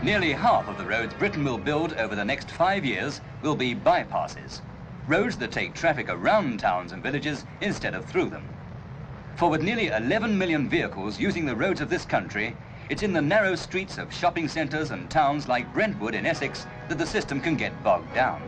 Nearly half of the roads Britain will build over the next 5 years will be bypasses, roads that take traffic around towns and villages instead of through them. For with nearly 11 million vehicles using the roads of this country, it's in the narrow streets of shopping centres and towns like Brentwood in Essex that the system can get bogged down.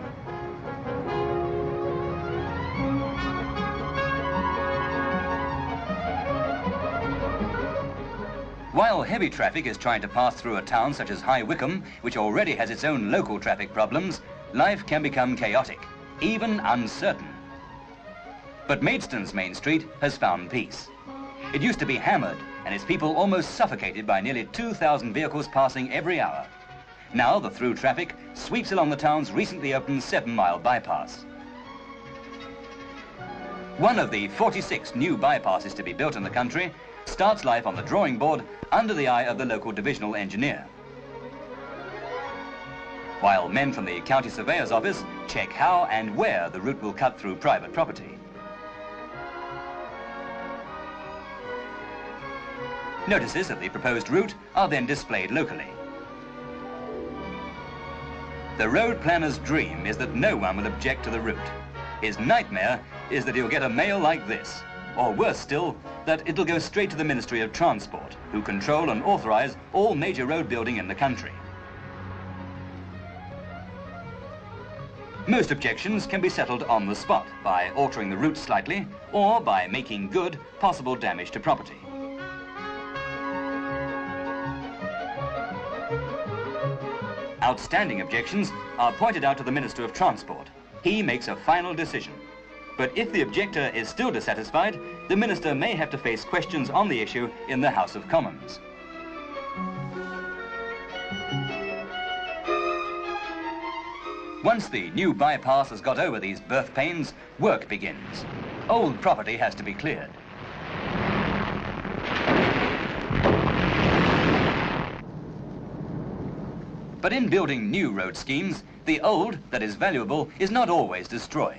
While heavy traffic is trying to pass through a town such as High Wycombe, which already has its own local traffic problems, life can become chaotic, even uncertain. But Maidstone's main street has found peace. It used to be hammered and its people almost suffocated by nearly 2,000 vehicles passing every hour. Now the through traffic sweeps along the town's recently opened 7-mile bypass. One of the 46 new bypasses to be built in the country starts life on the drawing board under the eye of the local divisional engineer, while men from the county surveyor's office check how and where the route will cut through private property. Notices of the proposed route are then displayed locally. The road planner's dream is that no one will object to the route. His nightmare is that he'll get a mail like this, or worse still, that it'll go straight to the Ministry of Transport, who control and authorise all major road building in the country. Most objections can be settled on the spot by altering the route slightly or by making good possible damage to property. Outstanding objections are pointed out to the Minister of Transport. He makes a final decision. But if the objector is still dissatisfied, the Minister may have to face questions on the issue in the House of Commons. Once the new bypass has got over these birth pains, work begins. Old property has to be cleared. But in building new road schemes, the old that is valuable is not always destroyed.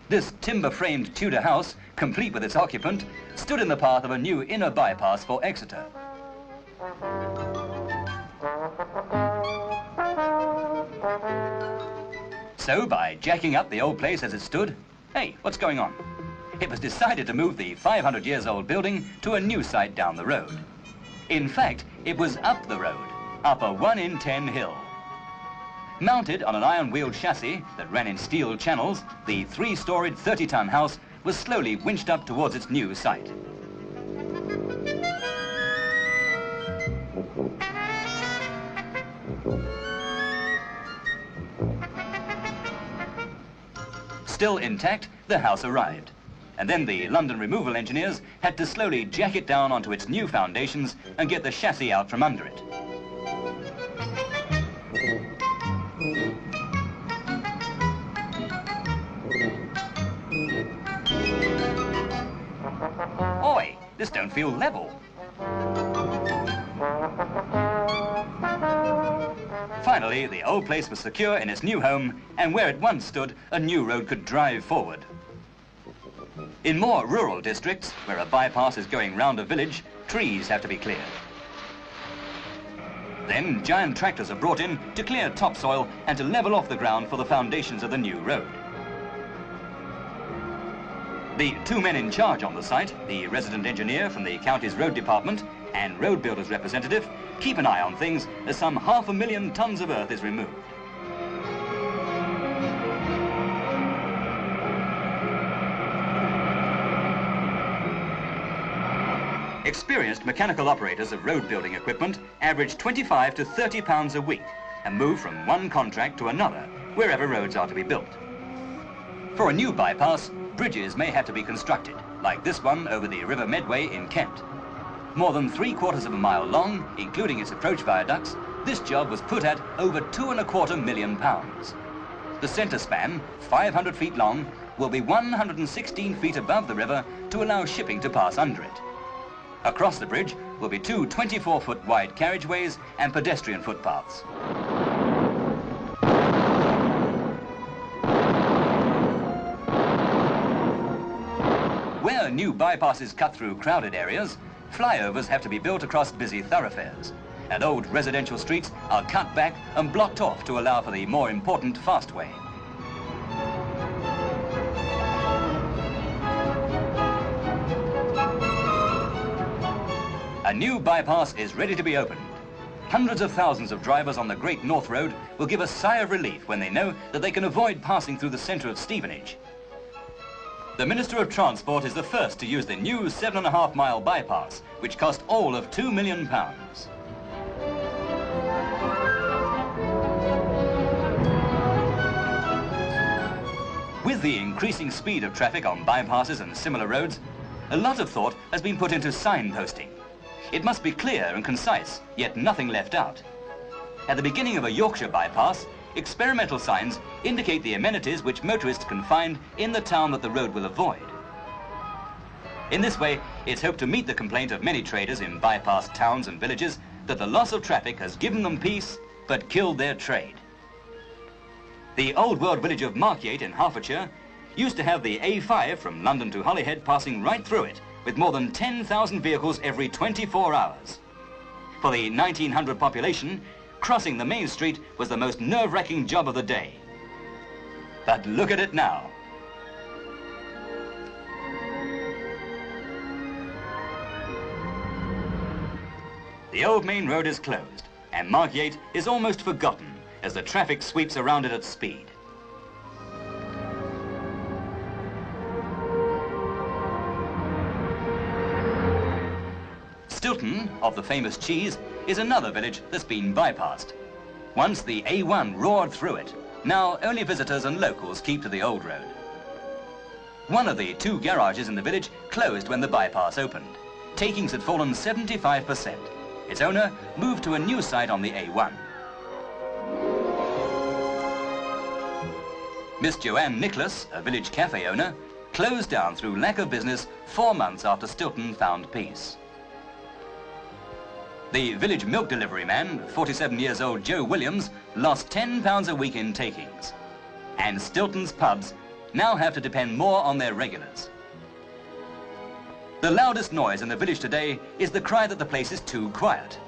This timber-framed Tudor house, complete with its occupant, stood in the path of a new inner bypass for Exeter. So, by jacking up the old place as it stood, hey, what's going on? It was decided to move the 500-years-old building to a new site down the road. In fact, it was up the road, up a 1 in 10 hill. Mounted on an iron-wheeled chassis that ran in steel channels, the 3-storied 30-ton house was slowly winched up towards its new site. Still intact, the house arrived. And then the London removal engineers had to slowly jack it down onto its new foundations and get the chassis out from under it. Oi, this don't feel level. Finally, the old place was secure in its new home, and where it once stood, a new road could drive forward. In more rural districts, where a bypass is going round a village, trees have to be cleared. Then giant tractors are brought in to clear topsoil and to level off the ground for the foundations of the new road. The 2 men in charge on the site, the resident engineer from the county's road department and road builders representative, keep an eye on things as some 500,000 tons of earth is removed. Experienced mechanical operators of road building equipment average 25 to 30 pounds a week and move from one contract to another wherever roads are to be built. For a new bypass, bridges may have to be constructed, like this one over the River Medway in Kent. More than 3/4 of a mile long, including its approach viaducts, this job was put at over £2.25 million. The centre span, 500 feet long, will be 116 feet above the river to allow shipping to pass under it. Across the bridge will be 2 24-foot wide carriageways and pedestrian footpaths. Where new bypasses cut through crowded areas, flyovers have to be built across busy thoroughfares. and old residential streets are cut back and blocked off to allow for the more important fast way. A new bypass is ready to be opened. Hundreds of thousands of drivers on the Great North Road will give a sigh of relief when they know that they can avoid passing through the centre of Stevenage. The Minister of Transport is the first to use the new 7.5-mile bypass, which cost all of £2 million. With the increasing speed of traffic on bypasses and similar roads, a lot of thought has been put into signposting. It must be clear and concise, yet nothing left out. At the beginning of a Yorkshire bypass, experimental signs indicate the amenities which motorists can find in the town that the road will avoid. In this way, it's hoped to meet the complaint of many traders in bypass towns and villages that the loss of traffic has given them peace, but killed their trade. The old world village of Markyate in Hertfordshire used to have the A5 from London to Holyhead passing right through it, with more than 10,000 vehicles every 24 hours. For the 1900 population, crossing the main street was the most nerve-wracking job of the day. But look at it now. The old main road is closed, and Markyate is almost forgotten as the traffic sweeps around it at speed. Stilton, of the famous cheese, is another village that's been bypassed. Once the A1 roared through it, now only visitors and locals keep to the old road. One of the 2 garages in the village closed when the bypass opened. Takings had fallen 75%. Its owner moved to a new site on the A1. Miss Joanne Nicholas, a village cafe owner, closed down through lack of business 4 months after Stilton found peace. The village milk delivery man, 47 years old Joe Williams, lost £10 a week in takings. And Stilton's pubs now have to depend more on their regulars. The loudest noise in the village today is the cry that the place is too quiet.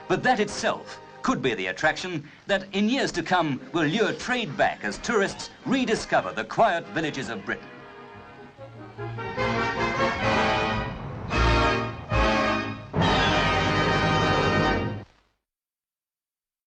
But that itself could be the attraction that in years to come will lure trade back as tourists rediscover the quiet villages of Britain.